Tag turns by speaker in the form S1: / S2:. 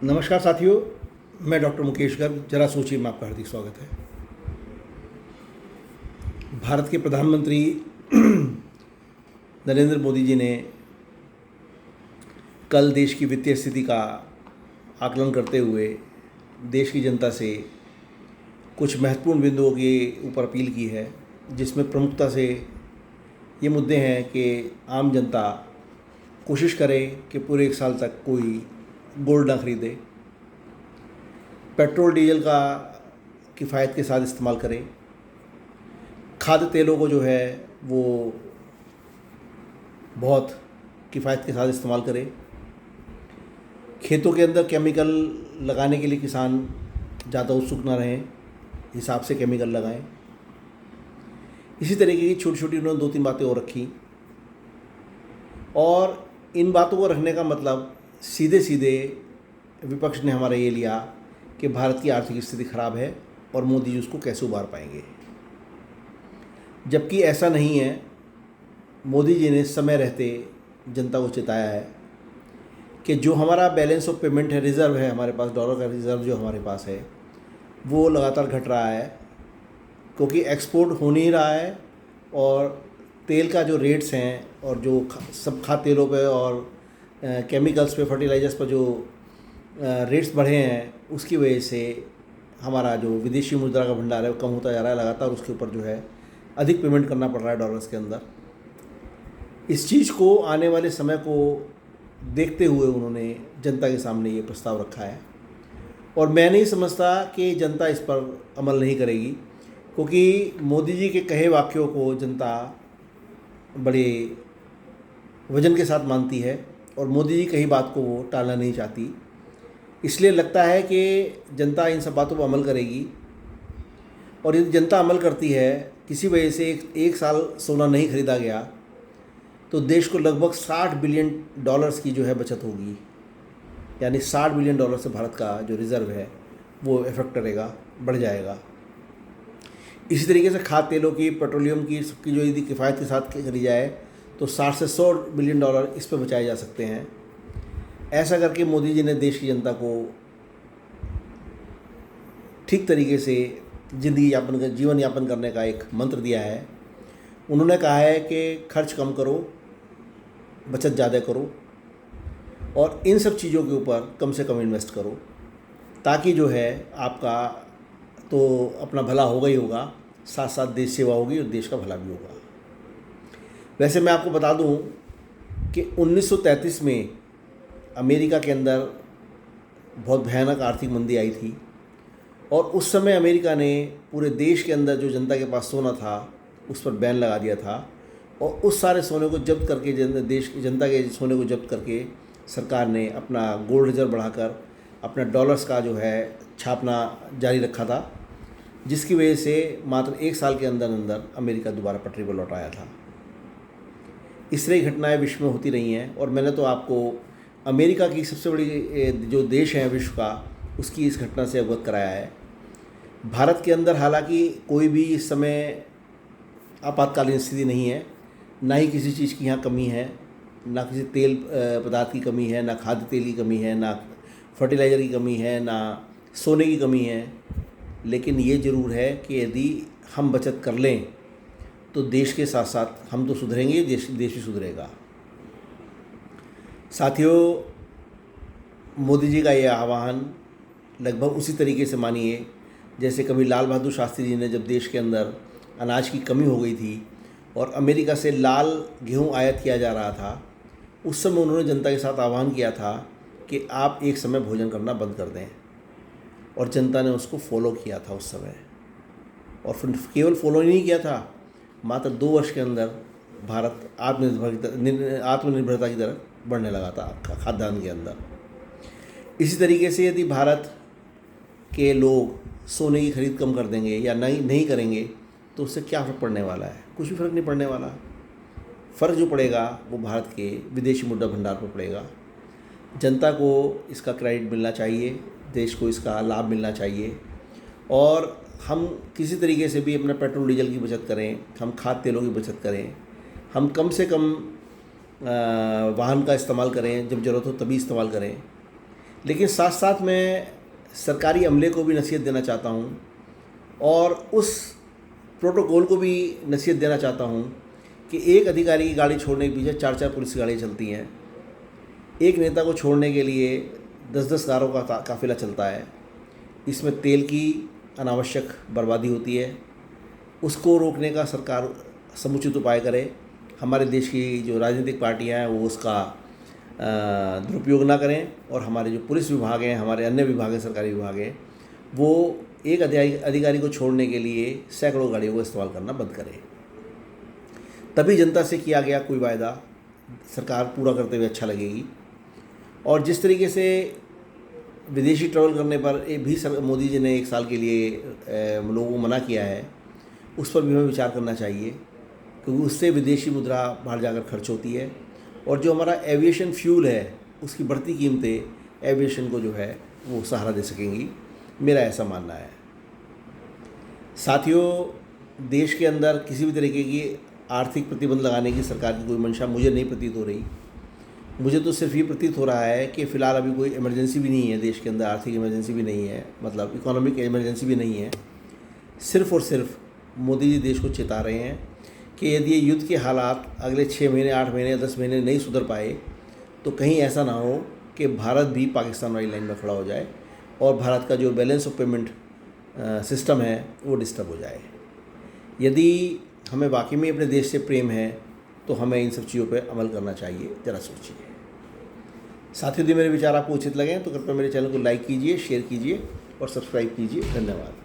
S1: नमस्कार साथियों, मैं डॉक्टर मुकेश गर्ग। जरा सोचिए में आपका हार्दिक स्वागत है। भारत के प्रधानमंत्री नरेंद्र मोदी जी ने कल देश की वित्तीय स्थिति का आकलन करते हुए देश की जनता से कुछ महत्वपूर्ण बिंदुओं के ऊपर अपील की है, जिसमें प्रमुखता से ये मुद्दे हैं कि आम जनता कोशिश करे कि पूरे एक साल तक कोई गोल्ड ना खरीदे, पेट्रोल डीजल का किफ़ायत के साथ इस्तेमाल करें, खाद्य तेलों को जो है वो बहुत किफ़ायत के साथ इस्तेमाल करें, खेतों के अंदर केमिकल लगाने के लिए किसान ज़्यादा उत्सुक ना रहें, हिसाब से केमिकल लगाएं। इसी तरीके की छोटी छोटी उन्होंने 2-3 बातें और रखी, और इन बातों को रखने का मतलब सीधे सीधे विपक्ष ने हमारा ये लिया कि भारत की आर्थिक स्थिति खराब है और मोदी जी उसको कैसे उबार पाएंगे। जबकि ऐसा नहीं है। मोदी जी ने समय रहते जनता को चेताया है कि जो हमारा बैलेंस ऑफ पेमेंट है, रिज़र्व है हमारे पास, डॉलर का रिज़र्व जो हमारे पास है वो लगातार घट रहा है, क्योंकि एक्सपोर्ट हो नहीं रहा है, और तेल का जो रेट्स हैं और जो सब खाद्य तेलों पे और केमिकल्स पे, फर्टिलाइजर्स पर जो रेट्स बढ़े हैं, उसकी वजह से हमारा जो विदेशी मुद्रा का भंडार है वो कम होता जा रहा है लगातार। उसके ऊपर जो है अधिक पेमेंट करना पड़ रहा है डॉलर्स के अंदर। इस चीज़ को, आने वाले समय को देखते हुए उन्होंने जनता के सामने ये प्रस्ताव रखा है, और मैं नहीं समझता कि जनता इस पर अमल नहीं करेगी, क्योंकि मोदी जी के कहे वाक्यों को जनता बड़े वजन के साथ मानती है, और मोदी जी कही बात को वो टालना नहीं चाहती। इसलिए लगता है कि जनता इन सब बातों पर अमल करेगी, और यदि जनता अमल करती है, किसी वजह से एक साल सोना नहीं खरीदा गया, तो देश को लगभग $60 बिलियन की जो है बचत होगी। यानी $60 बिलियन से भारत का जो रिज़र्व है वो इफेक्ट करेगा, बढ़ जाएगा। इसी तरीके से खाद्य तेलों की, पेट्रोलियम की, सबकी जो यदि किफ़ायत के साथ करी जाए तो $60 से $100 बिलियन इस पर बचाए जा सकते हैं। ऐसा करके मोदी जी ने देश की जनता को ठीक तरीके से जीवन यापन करने का एक मंत्र दिया है। उन्होंने कहा है कि खर्च कम करो, बचत ज़्यादा करो, और इन सब चीज़ों के ऊपर कम से कम इन्वेस्ट करो, ताकि जो है आपका तो अपना भला होगा ही होगा, साथ साथ देश सेवा होगी और देश का भला भी होगा। वैसे मैं आपको बता दूं कि 1933 में अमेरिका के अंदर बहुत भयानक आर्थिक मंदी आई थी, और उस समय अमेरिका ने पूरे देश के अंदर जो जनता के पास सोना था उस पर बैन लगा दिया था, और उस सारे सोने को जब्त करके, देश की जनता के सोने को जब्त करके सरकार ने अपना गोल्ड रिजर्व बढ़ाकर अपना डॉलर्स का जो है छापना जारी रखा था, जिसकी वजह से मात्र एक साल के अंदर अंदर अमेरिका दोबारा पटरी पर लौट आया था। इस तरह की घटनाएं विश्व में होती रही हैं, और मैंने तो आपको अमेरिका की सबसे बड़ी जो देश है विश्व का, उसकी इस घटना से अवगत कराया है। भारत के अंदर हालांकि कोई भी इस समय आपातकालीन स्थिति नहीं है, ना ही किसी चीज़ की यहाँ कमी है, ना किसी तेल पदार्थ की कमी है, ना खाद्य तेल की कमी है, ना फर्टिलाइज़र की कमी है, ना सोने की कमी है। लेकिन ये ज़रूर है कि यदि हम बचत कर लें तो देश के साथ साथ हम तो सुधरेंगे, देश भी सुधरेगा। साथियों, मोदी जी का ये आह्वान लगभग उसी तरीके से मानिए जैसे कभी लाल बहादुर शास्त्री जी ने, जब देश के अंदर अनाज की कमी हो गई थी और अमेरिका से लाल गेहूं आयात किया जा रहा था, उस समय उन्होंने जनता के साथ आह्वान किया था कि आप एक समय भोजन करना बंद कर दें, और जनता ने उसको फॉलो किया था उस समय। और फिर केवल फॉलो ही नहीं किया था, मात्र 2 वर्ष के अंदर भारत आत्मनिर्भरता की तरफ बढ़ने लगा था खाद्यान्न के अंदर। इसी तरीके से यदि भारत के लोग सोने की खरीद कम कर देंगे या नहीं करेंगे, तो उससे क्या फ़र्क पड़ने वाला है? कुछ भी फ़र्क नहीं पड़ने वाला। फ़र्क जो पड़ेगा वो भारत के विदेशी मुद्रा भंडार पर पड़ेगा। जनता को इसका क्रेडिट मिलना चाहिए, देश को इसका लाभ मिलना चाहिए, और हम किसी तरीके से भी अपना पेट्रोल डीजल की बचत करें, हम खाद्य तेलों की बचत करें, हम कम से कम वाहन का इस्तेमाल करें, जब ज़रूरत हो तभी इस्तेमाल करें। लेकिन साथ साथ मैं सरकारी अमले को भी नसीहत देना चाहता हूँ और उस प्रोटोकॉल को भी नसीहत देना चाहता हूँ कि एक अधिकारी की गाड़ी छोड़ने के पीछे 4-4 पुलिस गाड़ियाँ चलती हैं। एक नेता को छोड़ने के लिए 10-10 कारों का काफिला चलता है। इसमें तेल की अनावश्यक बर्बादी होती है। उसको रोकने का सरकार समुचित उपाय करे। हमारे देश की जो राजनीतिक पार्टियां हैं वो उसका दुरुपयोग ना करें और हमारे जो पुलिस विभाग हैं, हमारे अन्य विभाग हैं, सरकारी विभाग हैं, वो एक अधिकारी को छोड़ने के लिए सैकड़ों गाड़ियों को इस्तेमाल करना बंद करें। तभी जनता से किया गया कोई वायदा सरकार पूरा करते हुए अच्छा लगेगी। और जिस तरीके से विदेशी ट्रैवल करने पर भी मोदी जी ने 1 साल के लिए लोगों को मना किया है, उस पर भी हमें विचार करना चाहिए, क्योंकि उससे विदेशी मुद्रा बाहर जाकर खर्च होती है और जो हमारा एविएशन फ्यूल है उसकी बढ़ती कीमतें एविएशन को जो है वो सहारा दे सकेंगी। मेरा ऐसा मानना है। साथियों, देश के अंदर किसी भी तरीके की आर्थिक प्रतिबंध लगाने की सरकार की कोई मंशा मुझे नहीं प्रतीत हो रही। मुझे तो सिर्फ ये प्रतीत हो रहा है कि फ़िलहाल अभी कोई इमरजेंसी भी नहीं है देश के अंदर, आर्थिक इमरजेंसी भी नहीं है, मतलब इकोनॉमिक इमरजेंसी भी नहीं है। सिर्फ़ और सिर्फ मोदी जी देश को चेता रहे हैं कि यदि ये युद्ध के हालात अगले 6 महीने, 8 महीने, 10 महीने नहीं सुधर पाए तो कहीं ऐसा ना हो कि भारत भी पाकिस्तान वाली लाइन में खड़ा हो जाए और भारत का जो बैलेंस ऑफ पेमेंट सिस्टम है वो डिस्टर्ब हो जाए। यदि हमें वाकई में अपने देश से प्रेम है तो हमें इन सब चीज़ों पर अमल करना चाहिए। ज़रा सोचिए। साथियों, यदि मेरे विचार आपको उचित लगें तो कृपया मेरे चैनल को लाइक कीजिए, शेयर कीजिए और सब्सक्राइब कीजिए। धन्यवाद।